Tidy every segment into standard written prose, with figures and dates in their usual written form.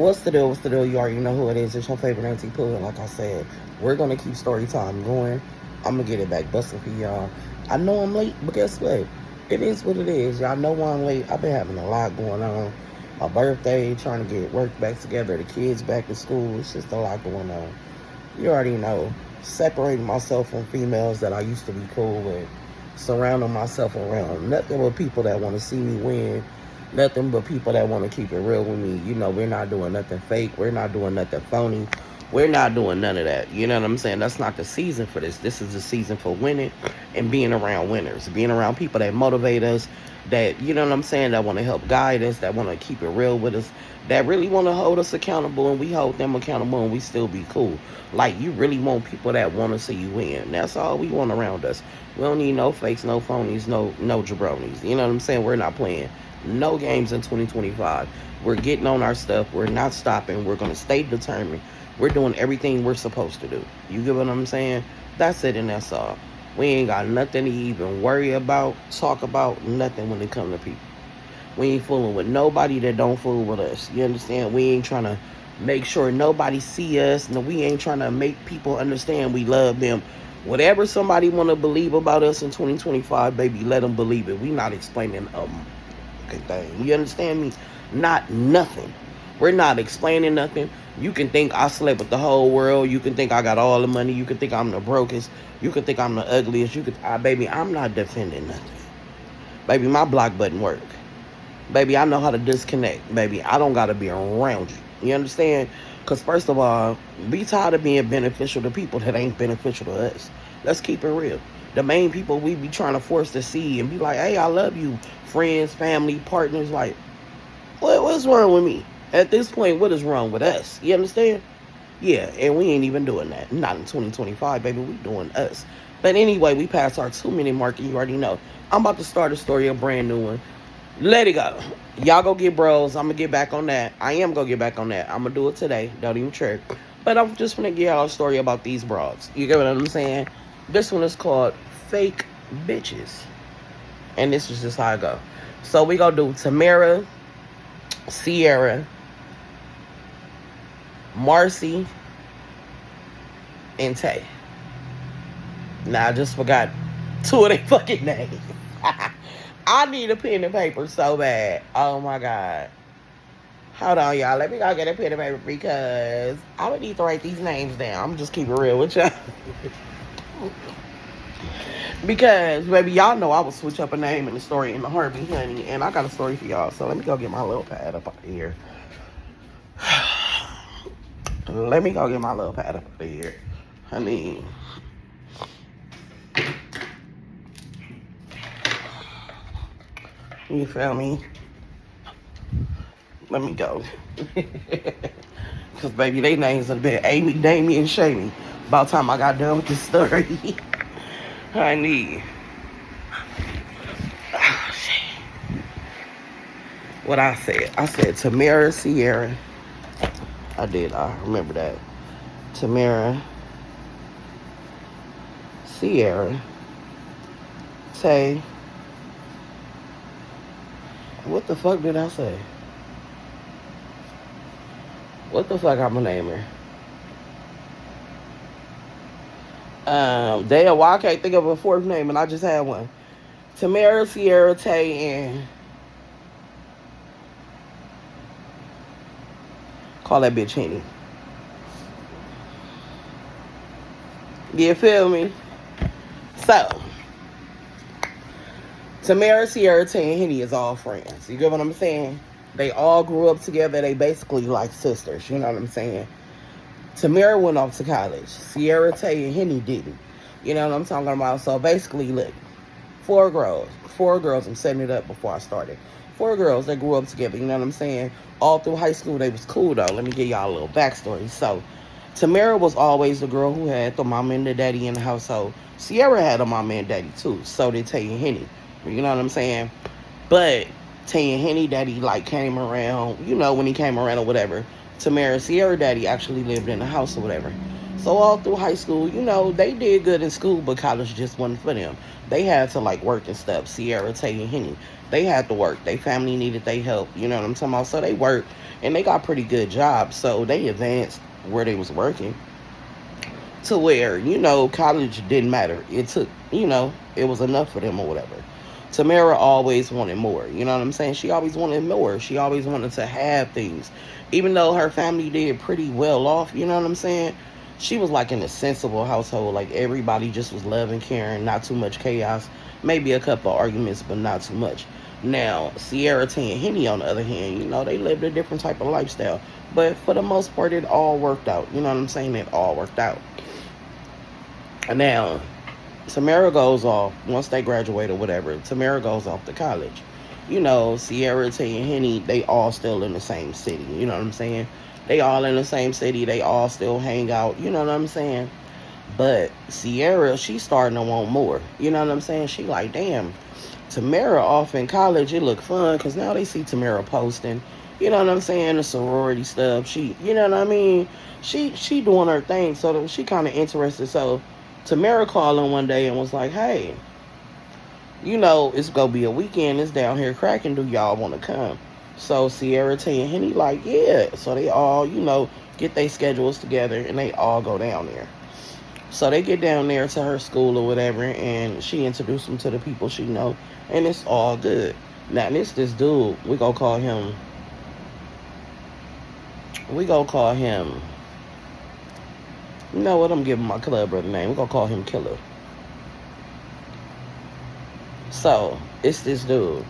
What's the deal? What's the deal? You already know who it is. It's your favorite Auntie Pooh. And like I said, we're going to keep story time going. I'm going to get it back busting for y'all. I know I'm late, but guess what? It is what it is. Y'all know why I'm late. I've been having a lot going on. My birthday, trying to get work back together, the kids back to school. It's just a lot going on. You already know. Separating myself from females that I used to be cool with. Surrounding myself around nothing but people that want to see me win. Nothing but people that want to keep it real with me. You know, we're not doing nothing fake. We're not doing nothing phony. We're not doing none of that. You know what I'm saying? That's not the season for this. This is the season for winning and being around winners. Being around people that motivate us, that, you know what I'm saying, that want to help guide us, that want to keep it real with us, that really want to hold us accountable, and we hold them accountable and we still be cool. Like, you really want people that want to see you win. That's all we want around us. We don't need no fakes, no phonies, no jabronis. You know what I'm saying? We're not playing no games in 2025. We're getting on our stuff. We're not stopping. We're going to stay determined. We're doing everything we're supposed to do. You get what I'm saying? That's it, and that's all. We ain't got nothing to even worry about, talk about, nothing when it comes to people. We ain't fooling with nobody that don't fool with us. You understand? We ain't trying to make sure nobody see us. No, we ain't trying to make people understand we love them. Whatever somebody want to believe about us in 2025, baby, let them believe it. We not explaining thing. You understand me? Not nothing. We're not explaining nothing. You can think I slept with the whole world. You can think I got all the money. You can think I'm the brokest. You can think I'm the ugliest. Baby, I'm not defending nothing. Baby, my block button work. Baby, I know how to disconnect. Baby, I don't got to be around you. You understand? Because first of all, be tired of being beneficial to people that ain't beneficial to us. Let's keep it real. The main people we be trying to force to see and be like, hey, I love you. Friends, family, partners, like, what's wrong with me? At this point, what is wrong with us? You understand? Yeah, and we ain't even doing that. Not in 2025, baby. We doing us. But anyway, we passed our 2-minute mark, and you already know. I'm about to start a story, a brand new one. Let it go. Y'all go get bros. I'm going to get back on that. I am going to get back on that. I'm going to do it today. Don't even trip. But I'm just going to give y'all a story about these broads. You get what I'm saying? This one is called Fake Bitches. And this is just how I go. So we going to do Tamara, Sierra, Marcy, and Tay. Now, I just forgot 2 of their fucking names. I need a pen and paper so bad. Oh, my God. Hold on, y'all. Let me go get a pen and paper because I would need to write these names down. I'm just keep it real with y'all. Because, baby, y'all know I will switch up a name in the story in the heartbeat, honey. And I got a story for y'all. So let me go get my little pad up out of here. Let me go get my little pad up out of here. Honey. You feel me? Let me go. Because, baby, they names have been Amy, Damien, and Shamey. About time I got done with this story. Honey. Oh, shit. What I said Tamara, Sierra. I did. I remember that. Tamara, Sierra, Tay. What the fuck did I say? What the fuck I'm gonna name her? Damn, why I can't think of a 4th name and I just had one. Tamara, Sierra, Tay, and call that bitch Henny. You feel me? So, Tamara, Sierra, Tay, and Henny is all friends. You get what I'm saying? They all grew up together. They basically like sisters. You know what I'm saying? Tamara went off to college. Sierra, Tay, and Henny didn't. You know what I'm talking about? So basically, look, 4 girls. 4 girls. I'm setting it up before I started. 4 girls that grew up together. You know what I'm saying? All through high school, they was cool, though. Let me give y'all a little backstory. So, Tamara was always the girl who had the mama and the daddy in the household. Sierra had a mama and daddy, too. So did Tay and Henny. You know what I'm saying? But Tay and Henny daddy, like, came around, you know, when he came around or whatever. Tamara Sierra daddy actually lived in the house or whatever. So all through high school, they did good in school, but college just wasn't for them. They had to like work and stuff. Sierra, Tay, and Henny, they had to work. Their family needed their help. You know what I'm talking about? So they worked and they got pretty good jobs. So they advanced where they was working to where, college didn't matter. It took, it was enough for them or whatever. Tamara always wanted more. You know what I'm saying? She always wanted more. She always wanted to have things. Even though her family did pretty well off, you know what I'm saying? She was like in a sensible household. Like everybody just was loving, caring, not too much chaos. Maybe a couple of arguments, but not too much. Now, Sierra, Tay, and Henny, on the other hand, they lived a different type of lifestyle. But for the most part, it all worked out. You know what I'm saying? It all worked out. Now, Tamara goes off, once they graduate or whatever, Tamara goes off to college. Sierra, Tay, and Henny, they all still in the same city. You know what I'm saying? They all in the same city. They all still hang out. You know what I'm saying? But Sierra, she's starting to want more. You know what I'm saying? She like, damn, Tamara off in college, it look fun. Because now they see Tamara posting. You know what I'm saying? The sorority stuff. She, you know what I mean? She doing her thing. So she kind of interested. So Tamara called him one day and was like, hey, it's going to be a weekend. It's down here cracking. Do y'all want to come? So Sierra, Tay, and Henny like, yeah. So they all, get their schedules together and they all go down there. So they get down there to her school or whatever, and she introduced them to the people she know, and it's all good. Now, this dude, we gonna call him, you know what, I'm giving my club brother name. We're gonna call him Killer. So, it's this dude.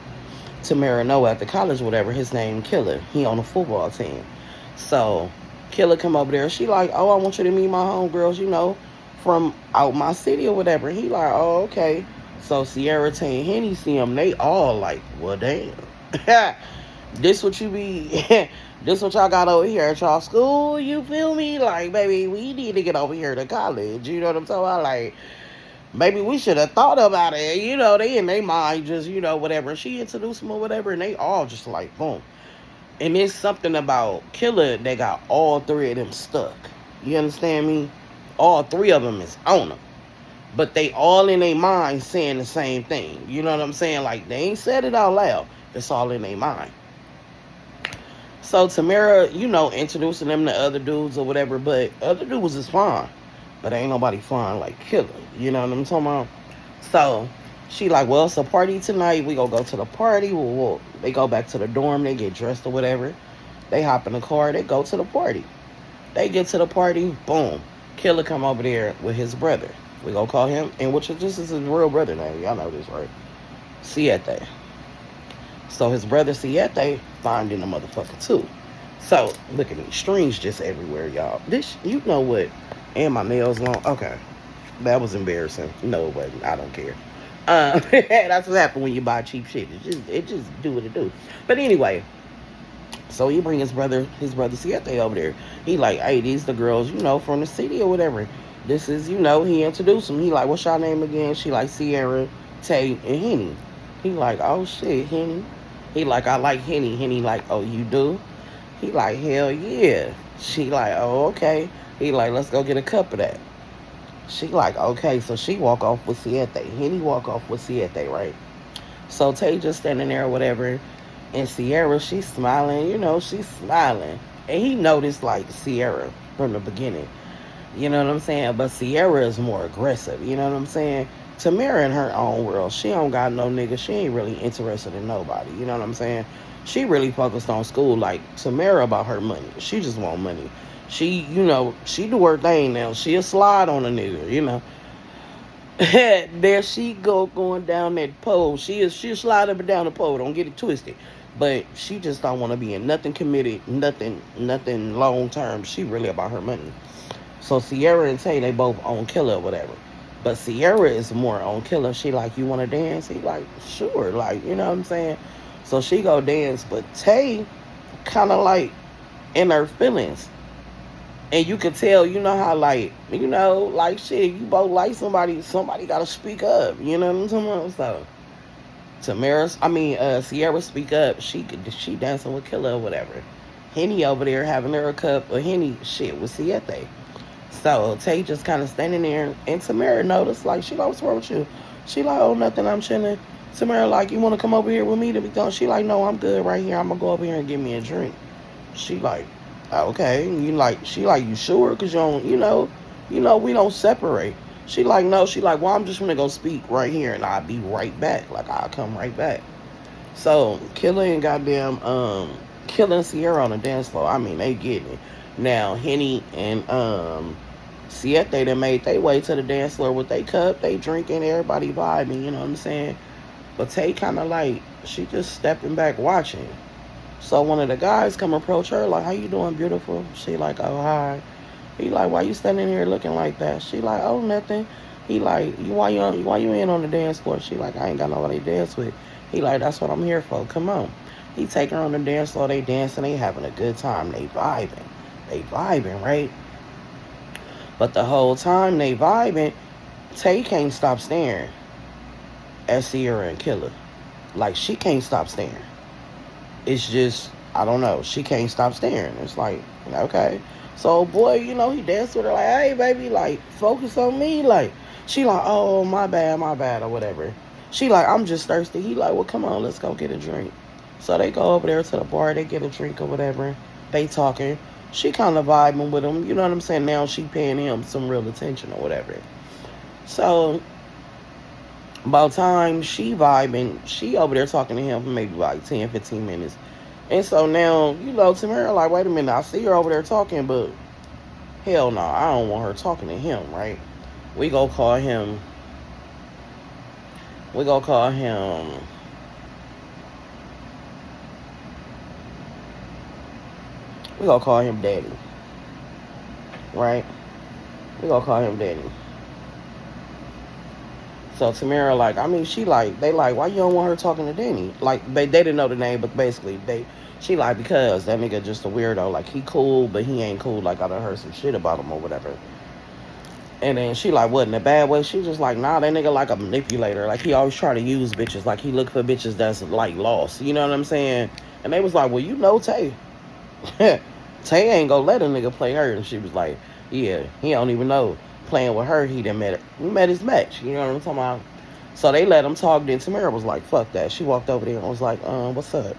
Tamara know at the college, whatever, his name Killer. He on the football team. So, Killer come over there. She like, oh, I want you to meet my homegirls, from out my city or whatever. He like, oh, okay. So, Sierra, Tay, and Henny see him. They all like, well, damn. This what you be... This what y'all got over here at y'all school, you feel me? Like, baby, we need to get over here to college. You know what I'm talking about? Like, maybe we should have thought about it. They in their mind just, whatever. She introduced them or whatever, and they all just like, boom. And there's something about Killer that got all three of them stuck. You understand me? All three of them is on them. But they all in their mind saying the same thing. You know what I'm saying? Like, they ain't said it out loud. It's all in their mind. So Tamara, introducing them to other dudes or whatever, but other dudes is fine. But ain't nobody fine like Killer. You know what I'm talking about? So she like, well, it's a party tonight. We gonna go to the party. They go back to the dorm. They get dressed or whatever. They hop in the car. They go to the party. They get to the party. Boom. Killer come over there with his brother. We gonna call him, and this is his real brother name. Y'all know this, right? Siete. So his brother Siete finding the motherfucker too. So look at me, strings just everywhere, y'all. This, you know what? And my nails long. Okay, that was embarrassing. No, it wasn't. I don't care. That's what happens when you buy cheap shit. It just do what it do. But anyway, so he bring his brother Siete over there. He like, hey, these the girls, from the city or whatever. This is, he introduced them. He like, what's your name again? She like, Sierra, Tay, and Henny. He like, oh shit, Henny. He like, I like Henny. Henny like, oh, you do? He like, hell yeah. She like, oh, okay. He like, let's go get a cup of that. She like, okay. So she walk off with Siete. Henny walk off with Siete, right? So Tay just standing there or whatever. And Sierra, she's smiling. She's smiling. And he noticed, like, Sierra from the beginning. You know what I'm saying? But Sierra is more aggressive. You know what I'm saying? Tamara in her own world, she don't got no nigga. She ain't really interested in nobody. You know what I'm saying? She really focused on school. Like, Tamara about her money. She just want money. She, she do her thing now. She'll slide on a nigga, There she going down that pole. She'll slide up and down the pole. Don't get it twisted. But she just don't want to be in nothing committed, nothing long term. She really about her money. So Sierra and Tay, they both on Killer or whatever. But Sierra is more on Killer. She like, you want to dance? He like, sure. Like, you know what I'm saying? So she go dance. But Tay kind of like in her feelings. And you can tell, how like, like shit, you both like somebody got to speak up. You know what I'm talking about? So Sierra speak up. She dancing with Killer or whatever. Henny over there having her a cup of Henny shit with Siete. So Tay just kind of standing there, and Tamara noticed, like, she like, what's wrong with you? She like, oh, nothing, I'm chilling. Tamara like, you want to come over here with me to be done? She like, no, I'm good right here. I'm gonna go over here and get me a drink. She like, okay. You like, she like, you sure? Cause you don't, we don't separate. She like, no. She like, well, I'm just gonna go speak right here, and I'll be right back. Like, I'll come right back. So Killer and goddamn Killer and Sierra on the dance floor. I mean, they getting it. Now Henny and Siete they made their way to the dance floor with their cup, they drinking, everybody vibing, you know what I'm saying? But Tay kinda like she just stepping back watching. So one of the guys come approach her like, how you doing, beautiful? She like, oh hi. He like, why you standing here looking like that? She like, oh nothing. He like, why you in on the dance floor? She like, I ain't got nobody to dance with. He like, that's what I'm here for. Come on. He take her on the dance floor. They dancing. They having a good time. They vibing. They vibing, right? But the whole time they vibing, Tay can't stop staring at Sierra and Killer. Like, she can't stop staring. It's just, I don't know. She can't stop staring. It's like, okay. So, boy, he danced with her like, hey, baby, like, focus on me. Like, she like, oh, my bad, or whatever. She like, I'm just thirsty. He like, well, come on, let's go get a drink. So they go over there to the bar. They get a drink or whatever. They talking. She kind of vibing with him. You know what I'm saying? Now she paying him some real attention or whatever. So, about time she vibing, she over there talking to him for maybe like 10, 15 minutes. And so now, Tamara like, wait a minute, I see her over there talking, but hell no, I don't want her talking to him, right? We go call him, we go call him, we go call him Daddy, right? We go call him Daddy. So Tamara like, I mean, she like, they like, why you don't want her talking to Danny? Like, they didn't know the name, but basically, she like, because that nigga just a weirdo. Like, he cool, but he ain't cool. Like, I done heard some shit about him or whatever. And then she like, what, in a bad way? She just like, nah, that nigga like a manipulator. Like, he always try to use bitches. Like, he look for bitches that's like lost. You know what I'm saying? And they was like, well, Tay. Tay ain't gonna let a nigga play her. And she was like, yeah, he don't even know. Playing with her, he done met her. We met his match. You know what I'm talking about? So they let him talk. Then Tamara was like, fuck that. She walked over there and was like, what's up?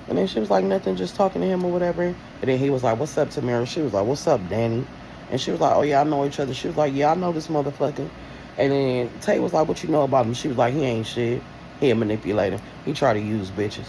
And then she was like, nothing, just talking to him or whatever. And then he was like, what's up, Tamara? She was like, what's up, Danny? And she was like, oh, yeah, I know each other. She was like, yeah, I know this motherfucker. And then Tay was like, what you know about him? She was like, he ain't shit. He a manipulator. He try to use bitches.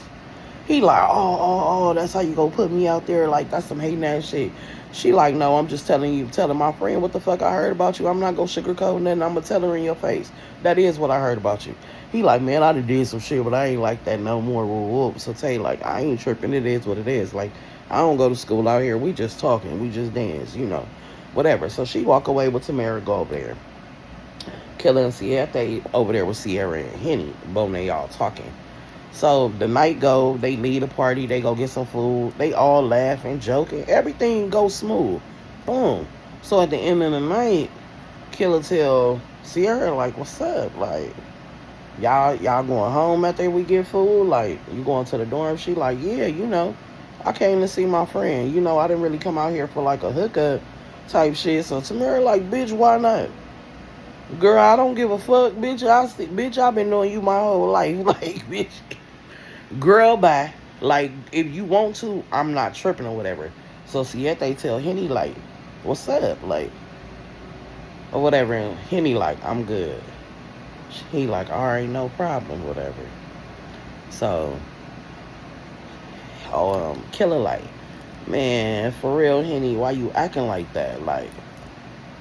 He like, oh, that's how you gonna put me out there? Like, that's some hating ass shit. She like, no, I'm just telling my friend what the fuck I heard about you. I'm not gonna sugarcoat nothing. I'm gonna tell her in your face. That is what I heard about you. He like, man, I done did some shit, but I ain't like that no more. Whoop. So Tay like, I ain't tripping. It is what it is. Like, I don't go to school out here. We just talking. We just dance, whatever. So she walk away with Tamara, go over there. Killer and Sierra, they over there with Sierra and Henny. Both they all talking. So the night go, they leave the party, they go get some food, they all laughing, joking, everything goes smooth. Boom. So at the end of the night, Killer tell Sierra like, what's up? Like, y'all going home after we get food? Like, you going to the dorm? She like, yeah, I came to see my friend. I didn't really come out here for like a hookup type shit. So Tamara like, bitch, why not? Girl, I don't give a fuck, bitch. I've been knowing you my whole life. Like, bitch. Girl, bye. Like, if you want to, I'm not tripping or whatever. So Siete tell Henny like, what's up? Like, or whatever. And Henny like, I'm good. He like, all right, no problem, whatever. So, Killer like, man, for real, Henny, why you acting like that? Like,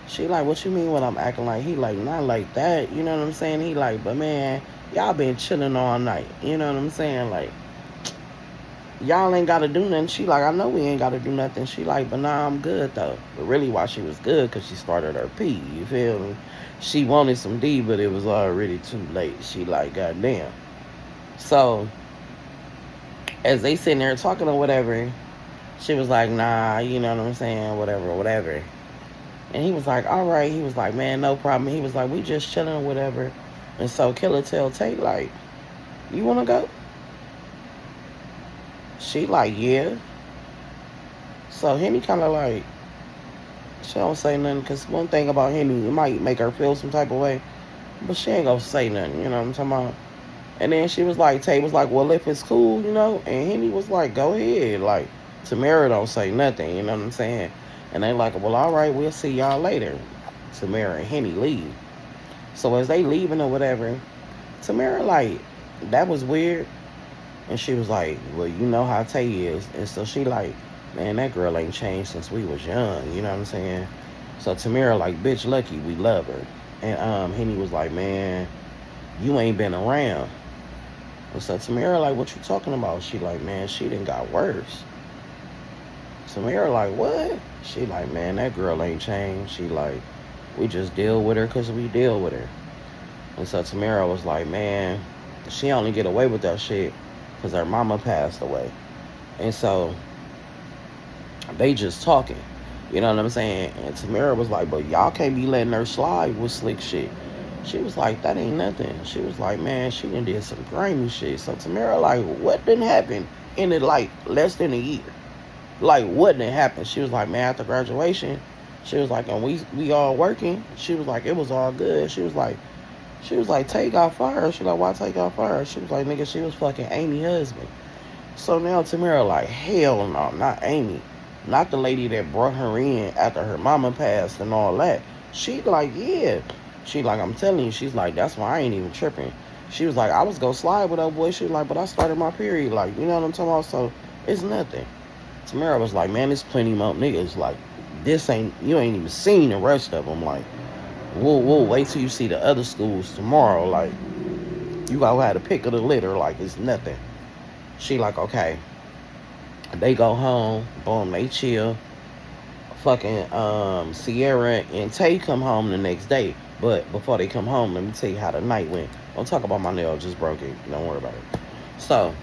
she like, what you mean when I'm acting like? He like, not like that. You know what I'm saying? He like, but man, y'all been chilling all night. You know what I'm saying? Like, y'all ain't got to do nothing. She like, I know we ain't got to do nothing. She like, but nah, I'm good, though. But really why she was good, because she started her pee. You feel me? She wanted some D, but it was already too late. She like, goddamn. So, as they sitting there talking or whatever, she was like, nah, you know what I'm saying? Whatever. And he was like, all right. He was like, man, no problem. He was like, we just chilling or whatever. And so Killer tell Tate, like, you want to go? She like, yeah. So Henny kind of like, She don't say nothing because one thing about Henny, it might make her feel some type of way, but she ain't gonna say nothing. You know what I'm talking about? And then she was like, Tay was like, well, if it's cool, you know. And Henny was like, go ahead. Like, Tamara don't say nothing. You know what I'm saying? And they like, well, all right, we'll see y'all later. Tamara and Henny leave. So as they leaving or whatever, Tamara like, that was weird. And she was like, well, you know how Tay is. And so she like, man, that girl ain't changed since we was young. You know what I'm saying? So Tamara like, bitch, lucky we love her. And Henny was like, man, you ain't been around. And so Tamara like, what you talking about? She like, man, she done got worse. Tamara like, what? She like, man, that girl ain't changed. She like, we just deal with her because we deal with her. And so Tamara was like, man, she only get away with that shit because her mama passed away. And so they just talking. You know what I'm saying? And Tamara was like, but y'all can't be letting her slide with slick shit. She was like, that ain't nothing. She was like, man, she done did some grimy shit. So Tamara like, what didn't happen in it like less than a year? Like, what didn't happen? She was like, man, after graduation, she was like, and we all working. She was like, it was all good. She was like, Tay got fired. She like, why Tay got fired? She was like, nigga, she was fucking Amy's husband. So now Tamara like, hell no, not Amy. Not the lady that brought her in after her mama passed and all that. She like, yeah. She like, I'm telling you, she's like, that's why I ain't even tripping. She was like, I was gonna slide with that boy. She was like, but I started my period. Like, you know what I'm talking about? So it's nothing. Tamara was like, man, there's plenty more niggas. Like, you ain't even seen the rest of them. Like, we'll wait till you see the other schools tomorrow. Like, you gotta have to pick of the litter. Like, it's nothing. She like, okay. They go home. Boom, they chill. Fucking Sierra and Tay come home the next day. But before they come home, let me tell you how the night went. Don't talk about my nail, just broke it. Don't worry about it. So,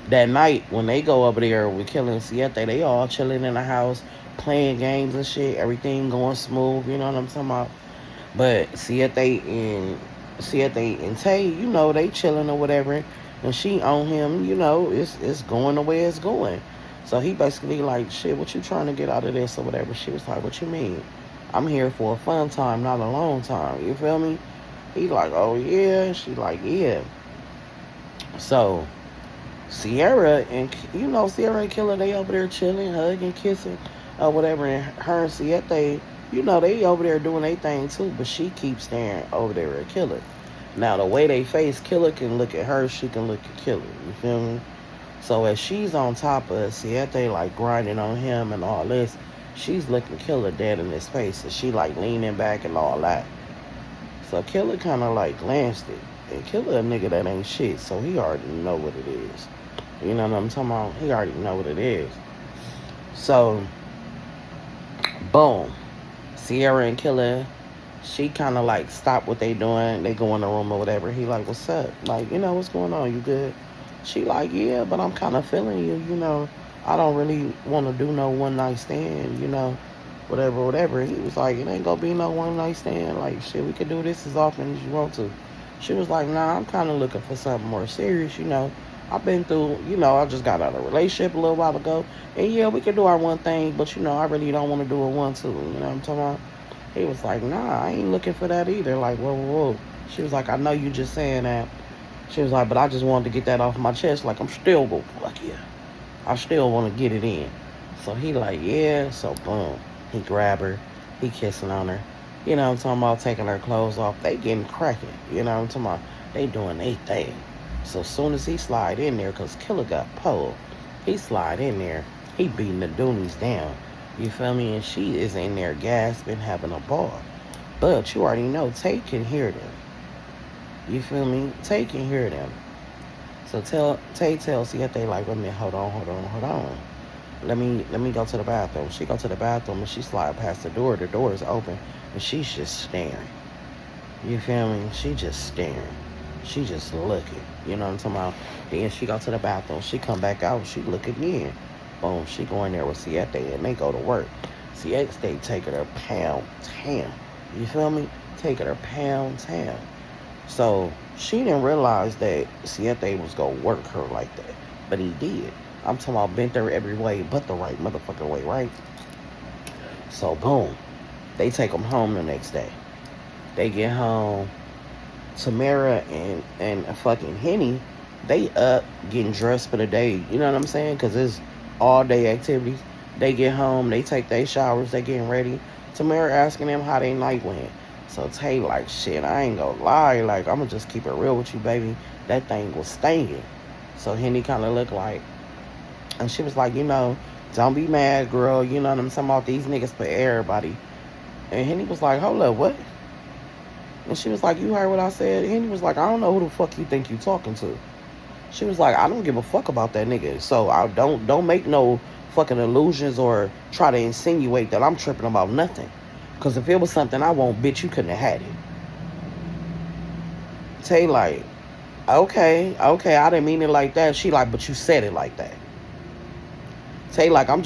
that night, when they go over there with Killing Siete, they all chilling in the house, playing games and shit. Everything going smooth, you know what I'm talking about? But Siete and Tay, you know, they chilling or whatever. And she on him, you know, it's going the way it's going. So he basically like, shit, what you trying to get out of this or whatever? She was like, what you mean? I'm here for a fun time, not a long time. You feel me? He like, oh yeah. She like, yeah. So Sierra and Killer, they over there chilling, hugging, kissing, or whatever. And her and Siete, you know, they over there doing their thing too. But she keeps staring over there at Killer. Now the way they face, Killer can look at her, she can look at Killer. You feel me? So as she's on top of Siete, like grinding on him and all this, she's looking Killer dead in his face, and she like leaning back and all that. So Killer kind of like glanced it, and Killer a nigga that ain't shit, so he already know what it is. You know what I'm talking about? He already know what it is. So, boom, Sierra and Killer, she kind of like stop what they doing. They go in the room or whatever. He like, what's up? Like, you know, what's going on? You good? She like, yeah, but I'm kind of feeling you, you know. I don't really want to do no one night stand, you know, whatever. He was like, it ain't gonna be no one night stand. Like, shit, we could do this as often as you want to. She was like, nah, I'm kind of looking for something more serious, you know. I've been through, you know, I just got out of a relationship a little while ago. And yeah, we can do our one thing, but you know, I really don't want to do it one, too. You know what I'm talking about? He was like, nah, I ain't looking for that either. Like, whoa. She was like, I know you just saying that. She was like, but I just wanted to get that off my chest. Like, I'm still going to fuck you. I still want to get it in. So he like, yeah. So boom. He grab her. He kissing on her. You know what I'm talking about? Taking her clothes off. They getting cracking. You know what I'm talking about? They doing their thing. So soon as he slide in there, because Killer got pulled, he slide in there. He beating the Doonies down. You feel me? And she is in there gasping, having a ball. But you already know, Tay can hear them. You feel me? Tay can hear them. So Tay tells Siete like, wait a minute, hold on. Let me go to the bathroom. She go to the bathroom and she slide past the door. The door is open and she's just staring. You feel me? She just staring. She just looking. You know what I'm talking about? Then she go to the bathroom. She come back out. She look again. Boom. She go in there with Siete and they go to work. Siete taking her pound town. You feel me? Taking her pound town. So she didn't realize that Siete was going to work her like that. But he did. I'm talking about bent her every way but the right motherfucking way, right? So boom, they take them home the next day. They get home. Tamara and fucking Henny, they up getting dressed for the day. You know what I'm saying? Because it's all day activities. They get home, they take their showers, they getting ready. Tamara asking them how they night went. So Tay like, shit, I ain't gonna lie. Like, I'm gonna just keep it real with you, baby. That thing was stinging. So Henny kind of looked like, and she was like, don't be mad, girl. You know what I'm talking about? These niggas put everybody. And Henny was like, hold up, what? And she was like, you heard what I said? And he was like, I don't know who the fuck you think you talking to. She was like, I don't give a fuck about that nigga. So I don't make no fucking illusions or try to insinuate that I'm tripping about nothing. Because if it was something I want, bitch, you couldn't have had it. Tay like, okay, I didn't mean it like that. She like, but you said it like that. Tay like, I'm just